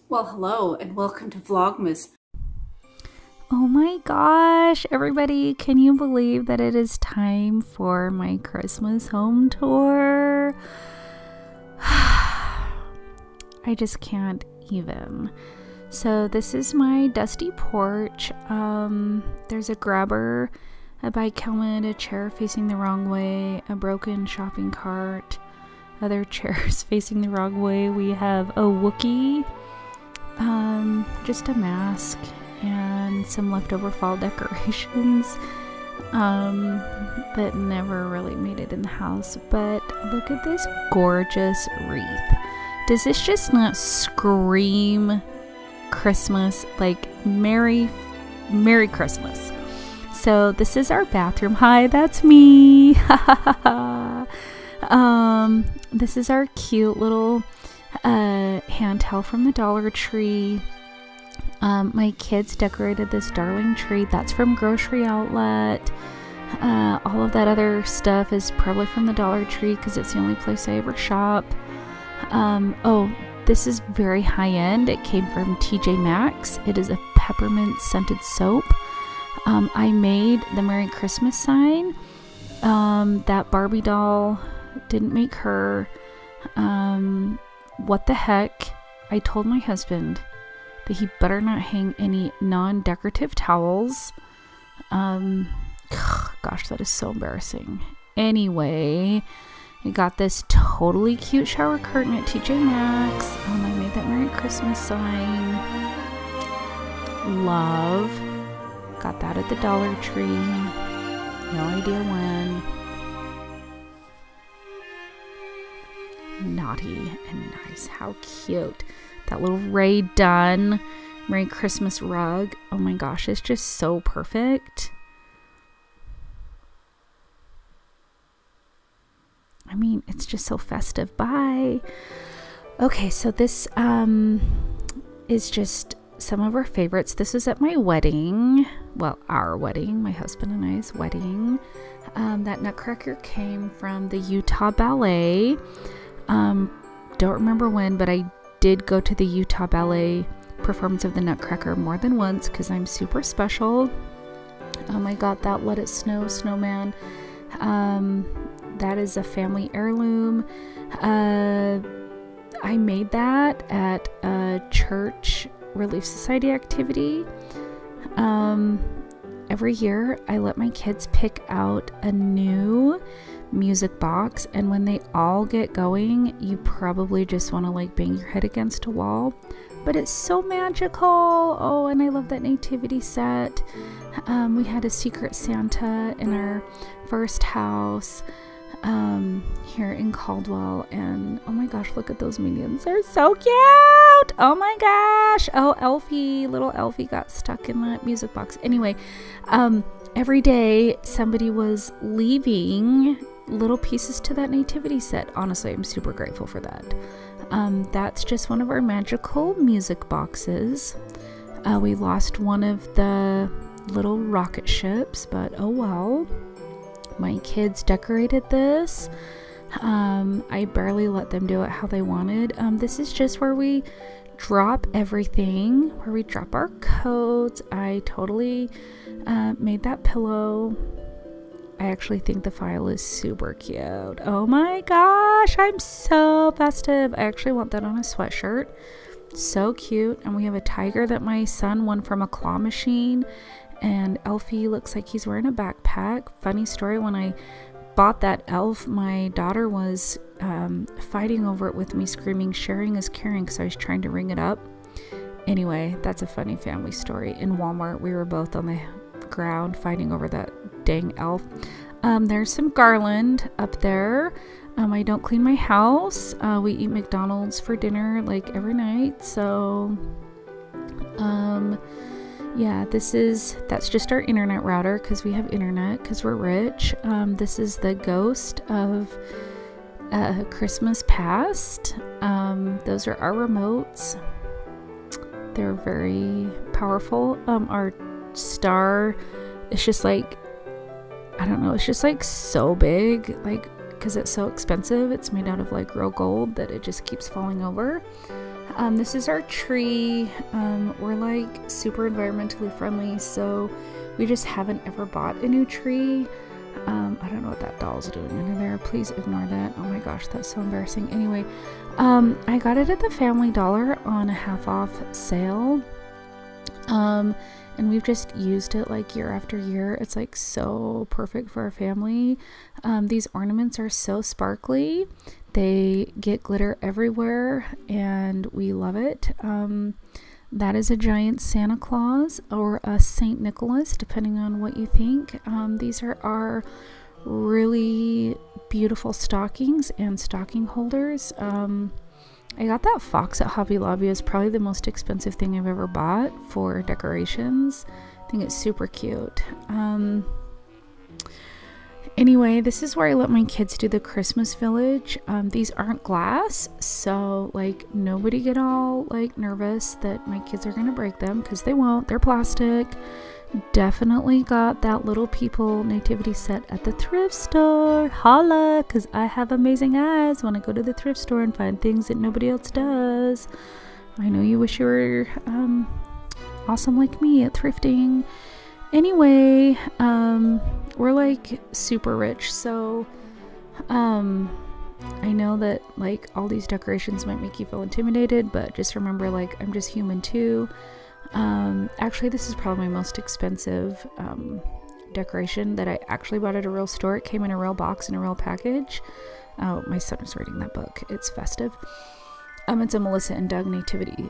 Well, hello and welcome to Vlogmas. Oh my gosh, everybody, can you believe that it is time for my Christmas home tour? I just can't even. So this is my dusty porch. There's a grabber, a bike helmet, a chair facing the wrong way, a broken shopping cart, other chairs facing the wrong way. We have a Wookiee, just a mask, and some leftover fall decorations that never really made it in the house. But look at this gorgeous wreath. Does this just not scream Christmas? Like Merry Christmas. So this is our bathroom. Hi, that's me. This is our cute little hand towel from the Dollar Tree. My kids decorated this darling tree. That's from Grocery Outlet. All of that other stuff is probably from the Dollar Tree because it's the only place I ever shop. Oh, this is very high end. It came from TJ Maxx. It is a peppermint scented soap. I made the Merry Christmas sign. That Barbie doll didn't make her. What the heck? I told my husband that he better not hang any non-decorative towels. Gosh, that is so embarrassing. Anyway, I got this totally cute shower curtain at TJ Maxx. I made that Merry Christmas sign. Love. Got that at the Dollar Tree. No idea when. Naughty and nice. How cute. That little Ray Dunn Merry Christmas rug. Oh my gosh, it's just so perfect. I mean, it's just so festive. Bye. Okay, so this is just some of our favorites. This was at my wedding. Well, our wedding, my husband and I's wedding. That Nutcracker came from the Utah Ballet. Don't remember when, but I did go to the Utah Ballet performance of the Nutcracker more than once because I'm super special. I got that Let It Snow snowman. That is a family heirloom. I made that at a church Relief Society activity. Every year I let my kids pick out a new music box, and when they all get going, you probably just want to like bang your head against a wall, but it's so magical. Oh, and I love that nativity set. We had a Secret Santa in our first house here in Caldwell, and oh my gosh, look at those minions, they're so cute. Oh my gosh. Oh, Elfie, little Elfie got stuck in that music box. Anyway, every day somebody was leaving little pieces to that nativity set. Honestly, I'm super grateful for that. That's just one of our magical music boxes. We lost one of the little rocket ships, but oh well. My kids decorated this. I barely let them do it how they wanted. This is just where we drop everything, where we drop our coats. I totally made that pillow. I actually think the file is super cute. Oh my gosh, I'm so festive. I actually want that on a sweatshirt. So cute. And we have a tiger that my son won from a claw machine. And Elfie looks like he's wearing a backpack. Funny story, when I bought that elf, my daughter was fighting over it with me, screaming, "Sharing is caring," because I was trying to ring it up. Anyway, that's a funny family story. In Walmart, we were both on the ground fighting over that dang elf. There's some garland up there. I don't clean my house. We eat McDonald's for dinner like every night. So yeah, that's just our internet router because we have internet because we're rich. This is the ghost of Christmas past. Those are our remotes. They're very powerful. Our star is just like, I don't know, it's just like so big, like because it's so expensive. It's made out of like real gold that it just keeps falling over. This is our tree. We're like super environmentally friendly, so we just haven't ever bought a new tree. I don't know what that doll's doing under there. Please ignore that. Oh my gosh, that's so embarrassing. Anyway, I got it at the Family Dollar on a half off sale. And we've just used it like year after year. It's like so perfect for our family. These ornaments are so sparkly. They get glitter everywhere and we love it. That is a giant Santa Claus or a Saint Nicholas, depending on what you think. These are our really beautiful stockings and stocking holders. I got that fox at Hobby Lobby. It's probably the most expensive thing I've ever bought for decorations. I think it's super cute. Anyway, this is where I let my kids do the Christmas village. These aren't glass, so like nobody get all like nervous that my kids are gonna break them, because they won't. They're plastic. Definitely got that Little People nativity set at the thrift store. Holla, because I have amazing eyes when I go to the thrift store and find things that nobody else does. I know you wish you were awesome like me at thrifting. Anyway, we're like super rich, so I know that like all these decorations might make you feel intimidated, but just remember, like, I'm just human too. Actually, this is probably my most expensive decoration that I actually bought at a real store. It came in a real box and a real package. Oh, my son is reading that book. It's festive. It's a Melissa and Doug nativity.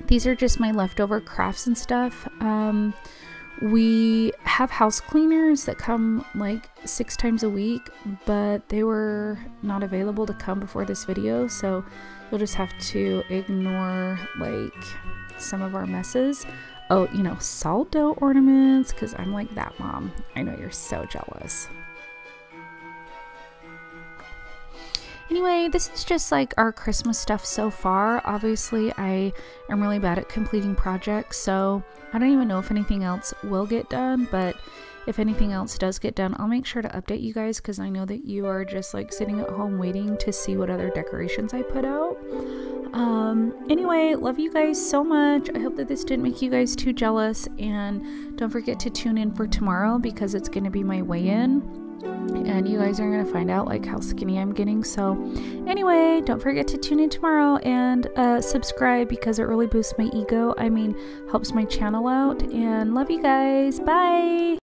These are just my leftover crafts and stuff. We have house cleaners that come like 6 times a week, but they were not available to come before this video, so you'll just have to ignore like some of our messes. Oh, you know, salt dough ornaments, because I'm like that mom. I know you're so jealous. Anyway, this is just like our Christmas stuff so far. Obviously, I am really bad at completing projects, so I don't even know if anything else will get done, but if anything else does get done, I'll make sure to update you guys, because I know that you are just like sitting at home waiting to see what other decorations I put out. Anyway, love you guys so much. I hope that this didn't make you guys too jealous, and don't forget to tune in for tomorrow, because it's going to be my weigh-in, and you guys are going to find out like how skinny I'm getting. So anyway, don't forget to tune in tomorrow and subscribe, because it really boosts my ego. I mean, helps my channel out. And love you guys. Bye.